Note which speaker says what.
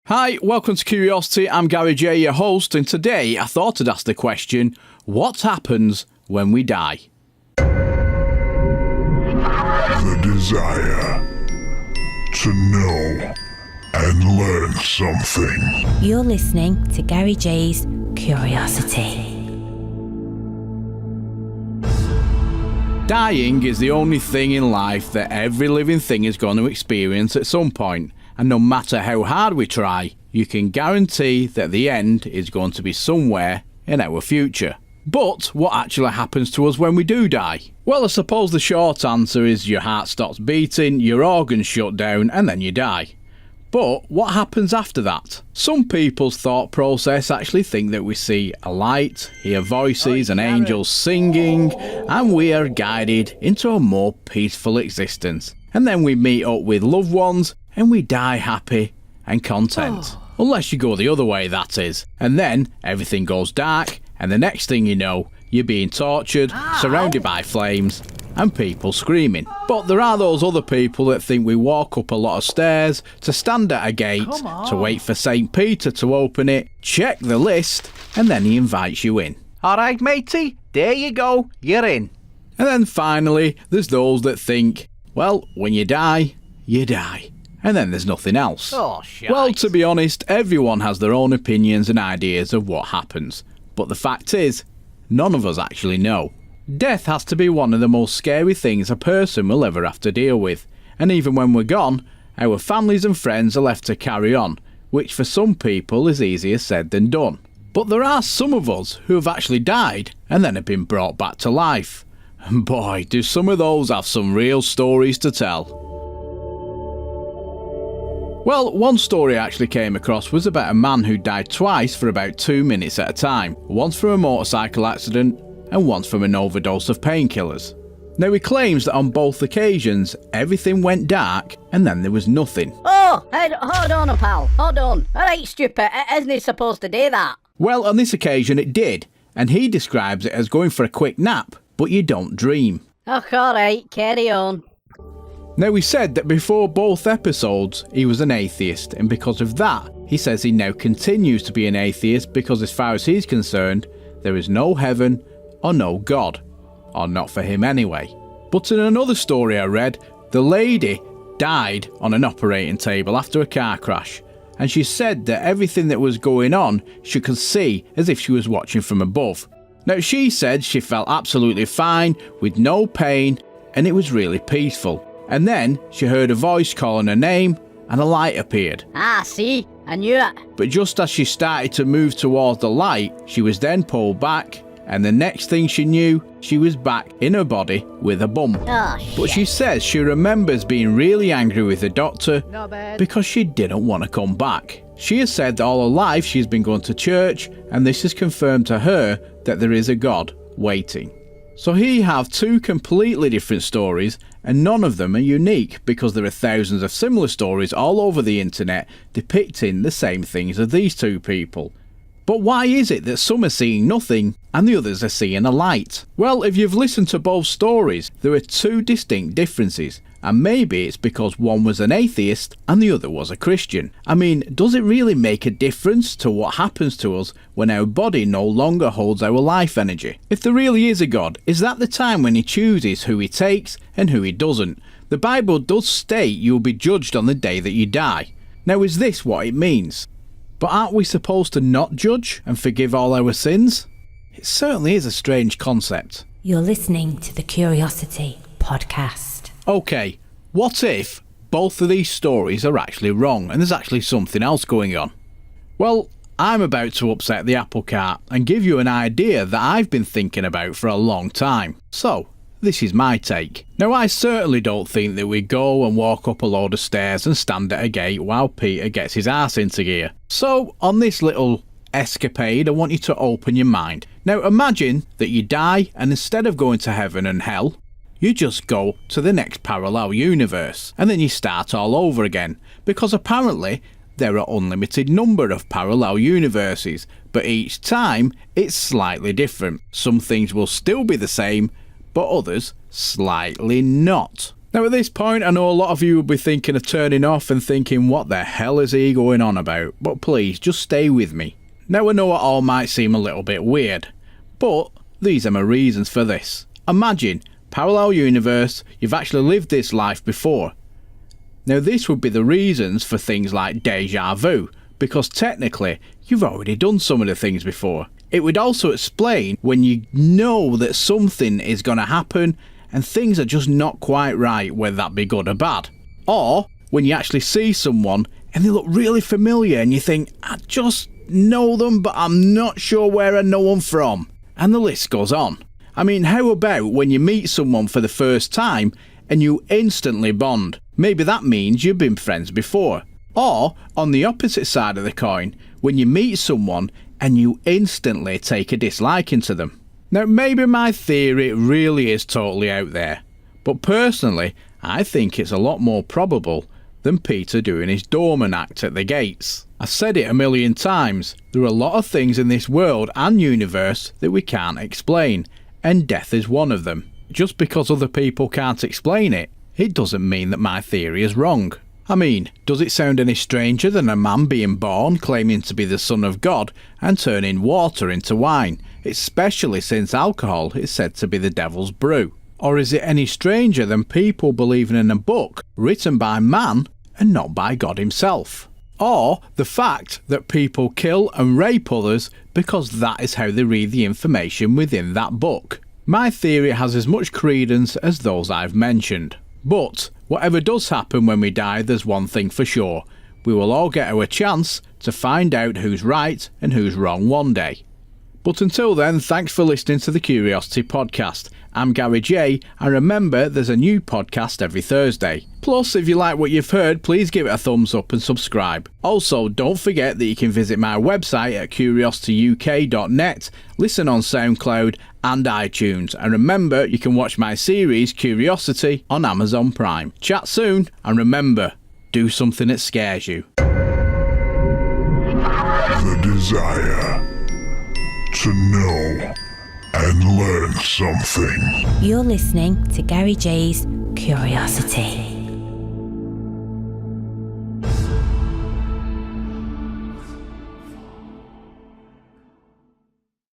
Speaker 1: Hi, welcome to Curiosity. I'm Gary J, your host, and today I thought I'd ask the question, what happens when we die?
Speaker 2: The desire to know and learn something.
Speaker 3: You're listening to Gary J's Curiosity.
Speaker 1: Dying is the only thing in life that every living thing is going to experience at some point. And no matter how hard we try, you can guarantee that the end is going to be somewhere in our future. But what actually happens to us when we do die? Well, I suppose the short answer is your heart stops beating, your organs shut down, and then you die. But what happens after that? Some people's thought process actually think that we see a light, hear voices and angels singing, and we are guided into a more peaceful existence. And then we meet up with loved ones, and we die happy and content. Unless you go the other way, that is. And then everything goes dark, and the next thing you know, you're being tortured, surrounded by flames, and people screaming. But there are those other people that think we walk up a lot of stairs, to stand at a gate, to wait for St. Peter to open it, check the list, and then he invites you in.
Speaker 4: Alright matey, there you go, you're in.
Speaker 1: And then finally, there's those that think, well, when you die, you die. And then there's nothing else.
Speaker 4: Oh, shite.
Speaker 1: Well, to be honest, everyone has their own opinions and ideas of what happens. But the fact is, none of us actually know. Death has to be one of the most scary things a person will ever have to deal with. And even when we're gone, our families and friends are left to carry on, which for some people is easier said than done. But there are some of us who have actually died and then have been brought back to life. And boy, do some of those have some real stories to tell. Well, one story I actually came across was about a man who died twice for about 2 minutes at a time, once from a motorcycle accident and once from an overdose of painkillers. Now he claims that on both occasions everything went dark and then there was nothing.
Speaker 5: Oh, hold on, pal, hold on. Alright, stupid, isn't it supposed to do that?
Speaker 1: Well, on this occasion it did, and he describes it as going for a quick nap, but you don't dream.
Speaker 5: Oh, alright, carry on.
Speaker 1: Now he said that before both episodes he was an atheist, and because of that he says he now continues to be an atheist because as far as he's concerned there is no heaven or no God, or not for him anyway. But in another story I read, the lady died on an operating table after a car crash, and she said that everything that was going on she could see as if she was watching from above. Now she said she felt absolutely fine with no pain and it was really peaceful. And then she heard a voice calling her name and a light appeared.
Speaker 5: Ah, see, I knew it.
Speaker 1: But just as she started to move towards the light, she was then pulled back, and the next thing she knew, she was back in her body with a bump.
Speaker 5: Oh, shit.
Speaker 1: But she says she remembers being really angry with the doctor
Speaker 5: Not bad.
Speaker 1: because she didn't want to come back. She has said that all her life she's been going to church, and this has confirmed to her that there is a God waiting. So here you have two completely different stories, and none of them are unique because there are thousands of similar stories all over the internet depicting the same things as these two people. But why is it that some are seeing nothing and the others are seeing a light? Well, if you've listened to both stories, there are two distinct differences, and maybe it's because one was an atheist and the other was a Christian. I mean, does it really make a difference to what happens to us when our body no longer holds our life energy? If there really is a God, is that the time when he chooses who he takes and who he doesn't? The Bible does state you will be judged on the day that you die. Now, is this what it means? But aren't we supposed to not judge and forgive all our sins? It certainly is a strange concept.
Speaker 3: You're listening to the Curiosity podcast.
Speaker 1: Okay, what if both of these stories are actually wrong and there's actually something else going on? Well, I'm about to upset the apple cart and give you an idea that I've been thinking about for a long time. So, this is my take. Now, I certainly don't think that we go and walk up a load of stairs and stand at a gate while Peter gets his arse into gear. So, on this little escapade, I want you to open your mind. Now, imagine that you die and instead of going to heaven and hell, you just go to the next parallel universe and then you start all over again, because apparently there are unlimited number of parallel universes, but each time it's slightly different. Some things will still be the same, but others slightly not. Now at this point, I know a lot of you will be thinking of turning off and thinking, what the hell is he going on about? But please, just stay with me. Now I know it all might seem a little bit weird, but these are my reasons for this. Imagine, parallel universe, you've actually lived this life before. Now this would be the reasons for things like deja vu, because technically, you've already done some of the things before. It would also explain when you know that something is going to happen and things are just not quite right, whether that be good or bad. Or when you actually see someone and they look really familiar and you think, I just know them but I'm not sure where I know them from. And the list goes on. I mean, how about when you meet someone for the first time and you instantly bond? Maybe that means you've been friends before. Or, on the opposite side of the coin, when you meet someone and you instantly take a disliking to them. Now, maybe my theory really is totally out there, but personally, I think it's a lot more probable than Peter doing his doorman act at the gates. I've said it a million times, there are a lot of things in this world and universe that we can't explain, and death is one of them. Just because other people can't explain it, it doesn't mean that my theory is wrong. I mean, does it sound any stranger than a man being born, claiming to be the son of God, and turning water into wine, especially since alcohol is said to be the devil's brew? Or is it any stranger than people believing in a book written by man and not by God himself? Or the fact that people kill and rape others because that is how they read the information within that book? My theory has as much credence as those I've mentioned. But whatever does happen when we die, there's one thing for sure. We will all get our chance to find out who's right and who's wrong one day. But until then, thanks for listening to the Curiosity Podcast. I'm Gary J, and remember there's a new podcast every Thursday. Plus, if you like what you've heard, please give it a thumbs up and subscribe. Also, don't forget that you can visit my website at curiosityuk.net, listen on SoundCloud and iTunes, and remember you can watch my series Curiosity on Amazon Prime. Chat soon, and remember, do something that scares you.
Speaker 2: The desire to know and learn something.
Speaker 3: You're listening to Gary J's Curiosity.